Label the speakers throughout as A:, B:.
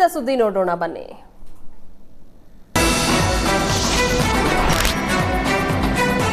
A: ಸದ್ಯದ ಸುದ್ದಿ ನೋಡೋಣ ಬನ್ನಿ.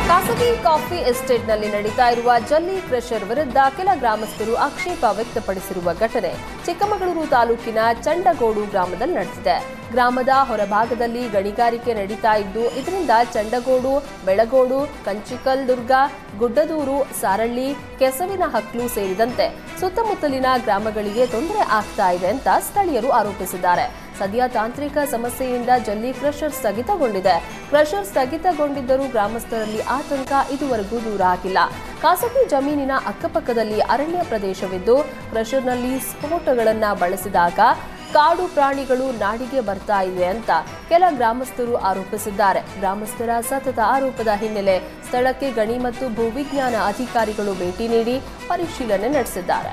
A: ಖಾಸಗಿ ಕಾಫಿ ಎಸ್ಟೇಟ್ನಲ್ಲಿ ನಡೀತಾ ಇರುವ ಜಲ್ಲಿ ಕ್ರಷರ್ ವಿರುದ್ಧ ಕೆಲ ಗ್ರಾಮಸ್ಥರು ಆಕ್ಷೇಪ ವ್ಯಕ್ತಪಡಿಸಿರುವ ಘಟನೆ ಚಿಕ್ಕಮಗಳೂರು ತಾಲೂಕಿನ ಚಂಡಗೋಡು ಗ್ರಾಮದಲ್ಲಿ ನಡೆದಿದೆ. ಗ್ರಾಮದ ಹೊರಭಾಗದಲ್ಲಿ ಗಣಿಗಾರಿಕೆ ನಡೀತಾ ಇದ್ದು, ಇದರಿಂದ ಚಂಡಗೋಡು, ಬೆಳಗೋಡು, ಕಂಚಿಕಲ್ ದುರ್ಗ, ಗುಡ್ಡದೂರು, ಸಾರಳ್ಳಿ, ಕೆಸವಿನ ಹಕ್ಲು ಸೇರಿದಂತೆ ಸುತ್ತಮುತ್ತಲಿನ ಗ್ರಾಮಗಳಿಗೆ ತೊಂದರೆ ಆಗ್ತಾ ಇದೆ ಅಂತ ಸ್ಥಳೀಯರು ಆರೋಪಿಸಿದ್ದಾರೆ. ಸದ್ಯ ತಾಂತ್ರಿಕ ಸಮಸ್ಯೆಯಿಂದ ಜಲ್ಲಿ ಕ್ರಷರ್ ಸ್ಥಗಿತಗೊಂಡಿದೆ. ಕ್ರಷರ್ ಸ್ಥಗಿತಗೊಂಡಿದ್ದರೂ ಗ್ರಾಮಸ್ಥರಲ್ಲಿ ಆತಂಕ ಇದುವರೆಗೂ ದೂರ ಆಗಿಲ್ಲ. ಖಾಸಗಿ ಜಮೀನಿನ ಅಕ್ಕಪಕ್ಕದಲ್ಲಿ ಅರಣ್ಯ ಪ್ರದೇಶವಿದ್ದು, ಕ್ರಷರ್ನಲ್ಲಿ ಸ್ಫೋಟಗಳನ್ನು ಬಳಸಿದಾಗ ಕಾಡು ಪ್ರಾಣಿಗಳು ನಾಡಿಗೆ ಬರ್ತಾ ಇವೆ ಅಂತ ಕೆಲ ಗ್ರಾಮಸ್ಥರು ಆರೋಪಿಸಿದ್ದಾರೆ. ಗ್ರಾಮಸ್ಥರ ಸತತ ಆರೋಪದ ಹಿನ್ನೆಲೆ ಸ್ಥಳಕ್ಕೆ ಗಣಿ ಮತ್ತು ಭೂವಿಜ್ಞಾನ ಅಧಿಕಾರಿಗಳು ಭೇಟಿ ನೀಡಿ ಪರಿಶೀಲನೆ ನಡೆಸಿದ್ದಾರೆ.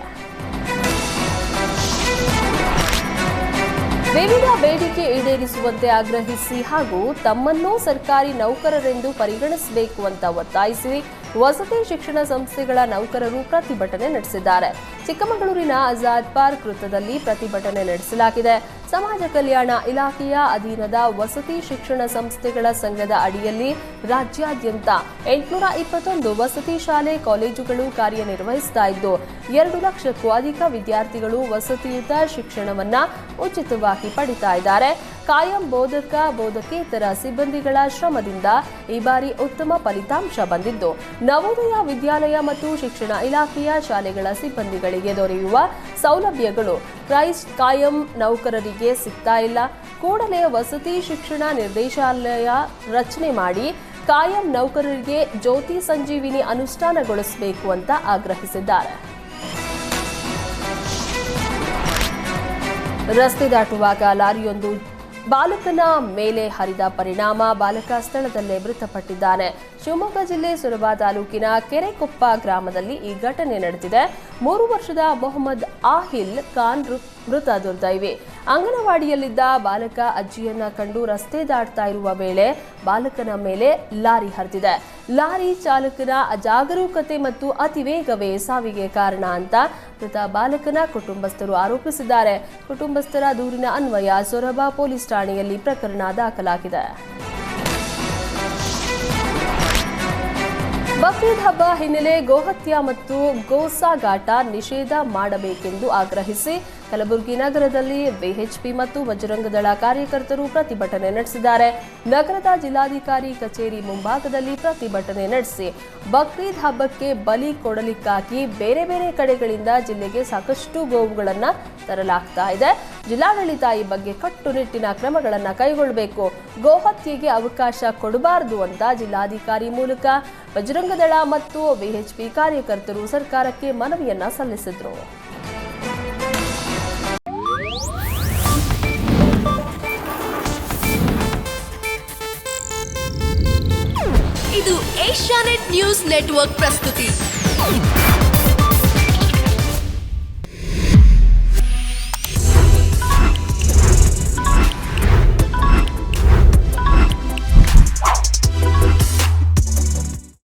A: ವಿವಿಧ ಬೇಡಿಕೆ ಈಡೇರಿಸುವಂತೆ ಆಗ್ರಹಿಸಿ ಹಾಗೂ ತಮ್ಮನ್ನೂ ಸರ್ಕಾರಿ ನೌಕರರೆಂದು ಪರಿಗಣಿಸಬೇಕು ಅಂತ ಒತ್ತಾಯಿಸಿ ವಸತಿ ಶಿಕ್ಷಣ ಸಂಸ್ಥೆಗಳ ನೌಕರರು ಪ್ರತಿಭಟನೆ ನಡೆಸಿದ್ದಾರೆ. ಚಿಕ್ಕಮಗಳೂರಿನ ಆಜಾದ್ ಪಾರ್ಕ್ ವೃತ್ತದಲ್ಲಿ ಪ್ರತಿಭಟನೆ ನಡೆಸಲಾಗಿದೆ. ಸಮಾಜ ಕಲ್ಯಾಣ ಇಲಾಖೆಯ ಅಧೀನದ ವಸತಿ ಶಿಕ್ಷಣ ಸಂಸ್ಥೆಗಳ ಸಂಘದ ಅಡಿಯಲ್ಲಿ ರಾಜ್ಯಾದ್ಯಂತ 821 ವಸತಿ ಶಾಲೆ ಕಾಲೇಜುಗಳು ಕಾರ್ಯನಿರ್ವಹಿಸ್ತಾ ಇದ್ದು, 2 ಲಕ್ಷಕ್ಕೂ ಅಧಿಕ ವಿದ್ಯಾರ್ಥಿಗಳು ವಸತಿಯುತ ಶಿಕ್ಷಣವನ್ನ ಉಚಿತವಾಗಿ ಪಡಿತಾ ಇದ್ದಾರೆ. ಕಾಯಂ ಬೋಧಕ ಬೋಧಕೇತರ ಸಿಬ್ಬಂದಿಗಳ ಶ್ರಮದಿಂದ ಈ ಬಾರಿ ಉತ್ತಮ ಫಲಿತಾಂಶ ಬಂದಿದ್ದು, ನವೋದಯ ವಿದ್ಯಾಲಯ ಮತ್ತು ಶಿಕ್ಷಣ ಇಲಾಖೆಯ ಶಾಲೆಗಳ ಸಿಬ್ಬಂದಿಗಳಿಗೆ ದೊರೆಯುವ ಸೌಲಭ್ಯಗಳು ಕ್ರೈಸ್ಟ್ ಕಾಯಂ ನೌಕರರಿಗೆ ಸಿಗ್ತಾ ಇಲ್ಲ. ಕೂಡಲೇ ವಸತಿ ಶಿಕ್ಷಣ ನಿರ್ದೇಶಾಲಯ ರಚನೆ ಮಾಡಿ ಕಾಯಂ ನೌಕರರಿಗೆ ಜ್ಯೋತಿ ಸಂಜೀವಿನಿ ಅನುಷ್ಠಾನಗೊಳಿಸಬೇಕು ಅಂತ ಆಗ್ರಹಿಸಿದ್ದಾರೆ. ರಸ್ತೆ ದಾಟುವಾಗ ಲಾರಿಯೊಂದು ಬಾಲಕನ ಮೇಲೆ ಹರಿದ ಪರಿಣಾಮ ಬಾಲಕ ಸ್ಥಳದಲ್ಲೇ ಮೃತಪಟ್ಟಿದ್ದಾನೆ. ಶಿವಮೊಗ್ಗ ಜಿಲ್ಲೆ ಸೊರಬ ತಾಲೂಕಿನ ಕೆರೆಕೊಪ್ಪ ಗ್ರಾಮದಲ್ಲಿ ಈ ಘಟನೆ ನಡೆದಿದೆ. 3 ವರ್ಷದ ಮೊಹಮ್ಮದ್ ಆಹಿಲ್ ಖಾನ್ ಮೃತ ದುರ್ದೈವಿ. ಅಂಗನವಾಡಿಯಲ್ಲಿದ್ದ ಬಾಲಕ ಅಜ್ಜಿಯನ್ನ ಕಂಡು ರಸ್ತೆ ದಾಟ್ತಾ ಇರುವ ವೇಳೆ ಬಾಲಕನ ಮೇಲೆ ಲಾರಿ ಹರಿದಿದೆ. ಲಾರಿ ಚಾಲಕನ ಅಜಾಗರೂಕತೆ ಮತ್ತು ಅತಿವೇಗವೇ ಸಾವಿಗೆ ಕಾರಣ ಅಂತ ಮೃತ ಬಾಲಕನ ಕುಟುಂಬಸ್ಥರು ಆರೋಪಿಸಿದ್ದಾರೆ. ಕುಟುಂಬಸ್ಥರ ದೂರಿನ ಅನ್ವಯ ಸೊರಬ ಪೊಲೀಸ್ ಠಾಣೆಯಲ್ಲಿ ಪ್ರಕರಣ ದಾಖಲಾಗಿದೆ. ಬಕ್ರೀದ್ ಹಬ್ಬ ಹಿನ್ನೆಲೆ ಗೋಹತ್ಯೆ ಮತ್ತು ಗೋಸಾಗಾಟ ನಿಷೇಧ ಮಾಡಬೇಕೆಂದು ಆಗ್ರಹಿಸಿ ಕಲಬುರಗಿ ನಗರದಲ್ಲಿ ವಿಎಚ್ಪಿ ಮತ್ತು ಬಜರಂಗದಳ ಕಾರ್ಯಕರ್ತರು ಪ್ರತಿಭಟನೆ ನಡೆಸಿದ್ದಾರೆ. ನಗರದ ಜಿಲ್ಲಾಧಿಕಾರಿ ಕಚೇರಿ ಮುಂಭಾಗದಲ್ಲಿ ಪ್ರತಿಭಟನೆ ನಡೆಸಿ ಬಕ್ರೀದ್ ಹಬ್ಬಕ್ಕೆ ಬಲಿ ಕೊಡಲಿಕ್ಕಾಗಿ ಬೇರೆ ಬೇರೆ ಕಡೆಗಳಿಂದ ಜಿಲ್ಲೆಗೆ ಸಾಕಷ್ಟು ಗೋವುಗಳನ್ನು ತರಲಾಗ್ತಾ ಇದೆ. ಜಿಲ್ಲಾಡಳಿತ ಈ ಬಗ್ಗೆ ಕಟ್ಟುನಿಟ್ಟಿನ ಕ್ರಮಗಳನ್ನು ಕೈಗೊಳ್ಳಬೇಕು, ಗೋಹತ್ಯೆಗೆ ಅವಕಾಶ ಕೊಡಬಾರದು ಅಂತ ಜಿಲ್ಲಾಧಿಕಾರಿ ಮೂಲಕ ಬಜರಂಗದಳ ಮತ್ತು ವಿಎಚ್ಪಿ ಕಾರ್ಯಕರ್ತರು ಸರ್ಕಾರಕ್ಕೆ ಮನವಿಯನ್ನ ಸಲ್ಲಿಸಿದರು.
B: ಇದು ಏಷ್ಯಾನೆಟ್ ನ್ಯೂಸ್ ನೆಟ್ವರ್ಕ್ ಪ್ರಸ್ತುತಿ.